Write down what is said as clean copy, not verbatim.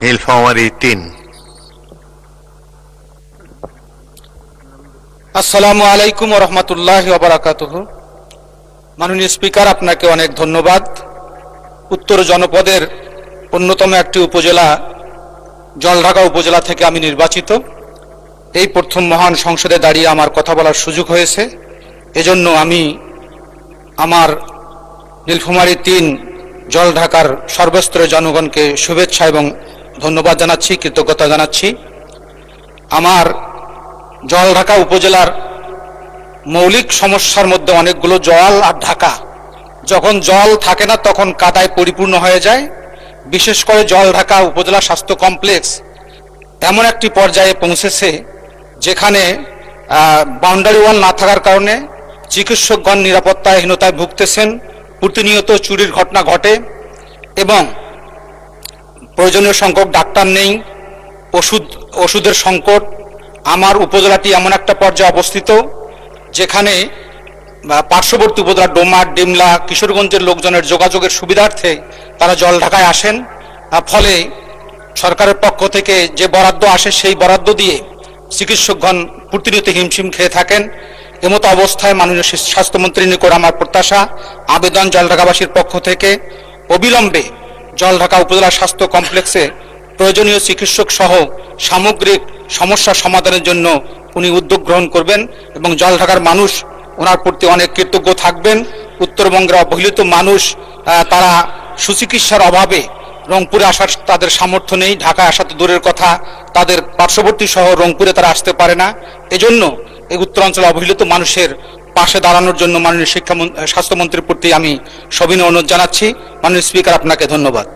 নীলফামারী ৩। আসসালামু আলাইকুম ওয়া রাহমাতুল্লাহি ওয়া বারাকাতুহু। মাননীয় স্পিকার, আপনাকে অনেক ধন্যবাদ। উত্তর জনপদের অন্যতম একটি উপজেলা জলঢাকা উপজেলা থেকে আমি নির্বাচিত। এই প্রথম মহান সংসদে দাঁড়িয়ে আমার কথা বলার সুযোগ হয়েছে। এজন্য আমি আমার নীলফামারী ৩ জলঢাকার সর্বস্তরের জনগণকে শুভেচ্ছা এবং ধন্যবাদ জানাচ্ছি, কৃতজ্ঞতা জানাচ্ছি। আমার জলঢাকা উপজেলার মৌলিক সমস্যার মধ্যে অনেকগুলো জল আর ঢাকা। যখন জল থাকে না তখন কাদায় পরিপূর্ণ হয়ে যায়। বিশেষ করে জলঢাকা উপজেলা স্বাস্থ্য কমপ্লেক্স এমন একটি পর্যায়ে পৌঁছেছে যেখানে বাউন্ডারি ওয়াল না থাকার কারণে চিকিৎসকগণ নিরাপত্তাহীনতায় ভুগতেছেন। প্রতিনিয়ত চুরির ঘটনা ঘটে এবং প্রয়োজনীয় সংখ্যক ডাক্তার নেই, ওষুধের সংকট। আমার উপজেলাটি এমন একটা পর্যায়ে অবস্থিত যেখানে পার্শ্ববর্তী উপজেলা ডোমা, ডিমলা, কিশোরগঞ্জের লোকজনের যোগাযোগের সুবিধার্থে তারা জলঢাকায় আসেন। ফলে সরকারের পক্ষ থেকে যে বরাদ্দ আসে সেই বরাদ্দ দিয়ে চিকিৎসকগণ প্রতিনিয়ত হিমশিম খেয়ে থাকেন। এমতো অবস্থায় মাননীয় স্বাস্থ্যমন্ত্রীর নিকট আমার প্রত্যাশা, আবেদন জলঢাকাবাসীর পক্ষ থেকে অবিলম্বে জলঢাকা উপজেলা স্বাস্থ্য কমপ্লেক্সে প্রয়োজনীয় চিকিৎসক সহ সামগ্রিক সমস্যা সমাধানের জন্য উনি উদ্যোগ গ্রহণ করবেন এবং জলঢাকার মানুষ ওনার প্রতি অনেক কৃতজ্ঞ থাকবেন। উত্তরবঙ্গের অবহেলিত মানুষ তারা সুচিকিৎসার অভাবে রংপুরে আসার তাদের সামর্থ্য নেই, ঢাকায় আসা তো দূরের কথা, তাদের পার্শ্ববর্তী শহর রংপুরে তারা আসতে পারে না। এজন্য এই উত্তরাঞ্চলে অবহেলিত মানুষের পাশে দাঁড়ানোর জন্য মাননীয় স্বাস্থ্যমন্ত্রীর প্রতি আমি সবিনয় অনুরোধ জানাচ্ছি। মাননীয় স্পিকার, আপনাকে ধন্যবাদ।